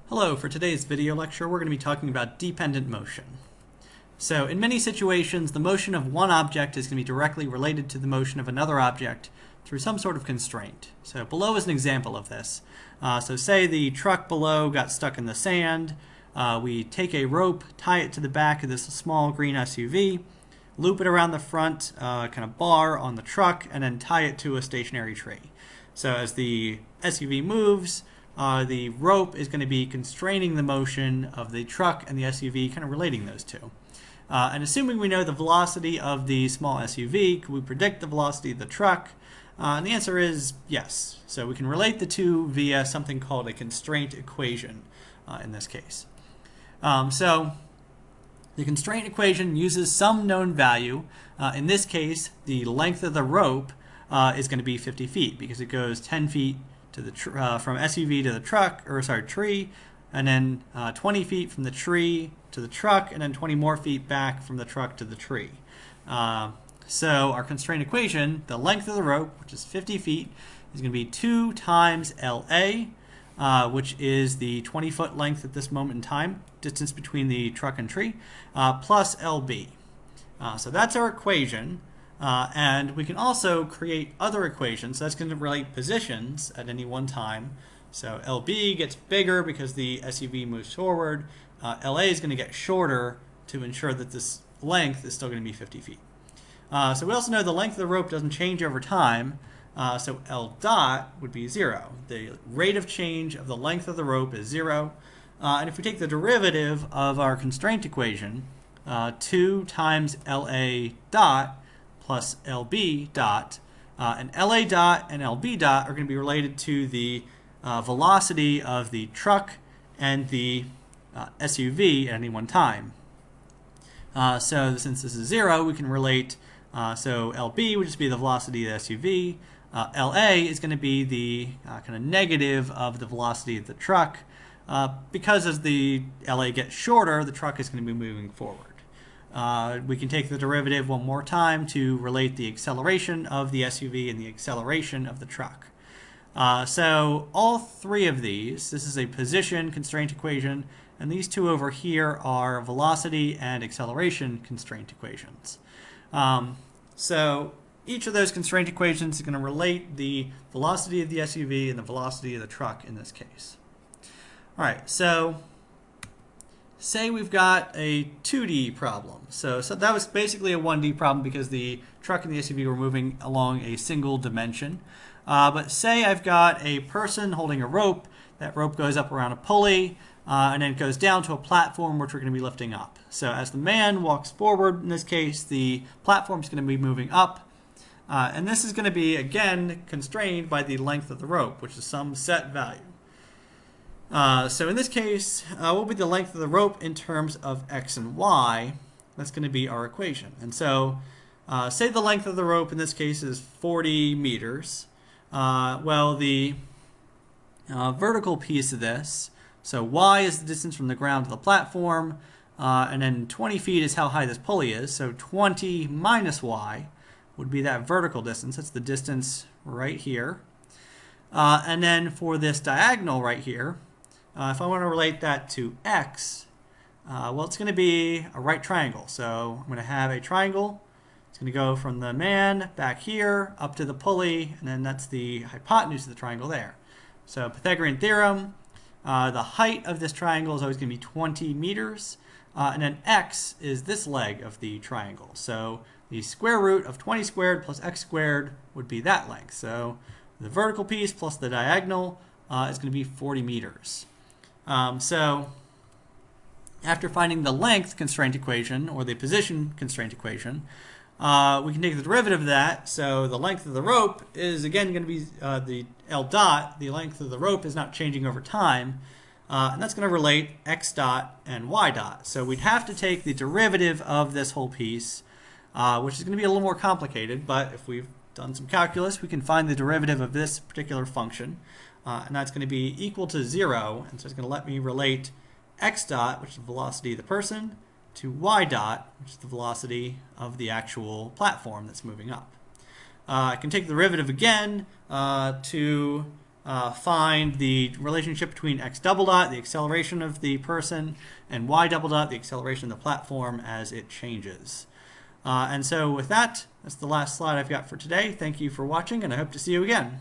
Hello, for today's video lecture we're going to be talking about dependent motion. So in many situations the motion of one object is going to be directly related to the motion of another object through some sort of constraint. So below is an example of this. So say the truck below got stuck in the sand. We take a rope, tie it to the back of this small green SUV, loop it around the front kind of bar on the truck, and then tie it to a stationary tree. So as the SUV moves, the rope is going to be constraining the motion of the truck and the SUV, kind of relating those two. And assuming we know the velocity of the small SUV, can we predict the velocity of the truck? And the answer is yes. So we can relate the two via something called a constraint equation in this case. So the constraint equation uses some known value. In this case, the length of the rope is going to be 50 feet because it goes 10 feet to the from SUV to the tree, and then 20 feet from the tree to the truck, and then 20 more feet back from the truck to the tree. So our constraint equation, the length of the rope, which is 50 feet, is going to be 2 times LA, which is the 20-foot length at this moment in time, distance between the truck and tree, plus LB. So that's our equation. And we can also create other equations. So that's going to relate positions at any one time. So LB gets bigger because the SUV moves forward. LA is going to get shorter to ensure that this length is still going to be 50 feet. So we also know the length of the rope doesn't change over time. So L dot would be 0. The rate of change of the length of the rope is 0. And if we take the derivative of our constraint equation, 2 times LA dot plus LB dot, and LA dot and LB dot are going to be related to the velocity of the truck and the SUV at any one time. So since this is 0, we can relate, so LB would just be the velocity of the SUV. LA is going to be the kind of negative of the velocity of the truck. Because as the LA gets shorter, the truck is going to be moving forward. We can take the derivative one more time to relate the acceleration of the SUV and the acceleration of the truck. So all three of these, this is a position constraint equation, and these two over here are velocity and acceleration constraint equations. So each of those constraint equations is going to relate the velocity of the SUV and the velocity of the truck in this case. All right, so say we've got a 2D problem. So that was basically a 1D problem because the truck and the SUV were moving along a single dimension. But say I've got a person holding a rope. That rope goes up around a pulley, and then it goes down to a platform which we're going to be lifting up. So as the man walks forward, in this case, the platform is going to be moving up. And this is going to be, again, constrained by the length of the rope, which is some set value. So in this case, what will be the length of the rope in terms of x and y? That's going to be our equation. And so say the length of the rope in this case is 40 meters. Well, the vertical piece of this, so y is the distance from the ground to the platform, and then 20 feet is how high this pulley is. So 20 minus y would be that vertical distance. That's the distance right here. And then for this diagonal right here, if I want to relate that to x, well, it's going to be a right triangle. So I'm going to have a triangle. It's going to go from the man back here up to the pulley, and then that's the hypotenuse of the triangle there. So Pythagorean Theorem, the height of this triangle is always going to be 20 meters, and then x is this leg of the triangle. So the square root of 20 squared plus x squared would be that length. So the vertical piece plus the diagonal is going to be 40 meters. So after finding the length constraint equation, or the position constraint equation, we can take the derivative of that. So the length of the rope is again going to be the L dot. The length of the rope is not changing over time. And that's going to relate x dot and y dot. So we'd have to take the derivative of this whole piece, which is going to be a little more complicated. But if we've done some calculus, we can find the derivative of this particular function. And that's going to be equal to 0. And so it's going to let me relate x dot, which is the velocity of the person, to y dot, which is the velocity of the actual platform that's moving up. I can take the derivative again to find the relationship between x double dot, the acceleration of the person, and y double dot, the acceleration of the platform as it changes. And so with that, that's the last slide I've got for today. Thank you for watching, and I hope to see you again.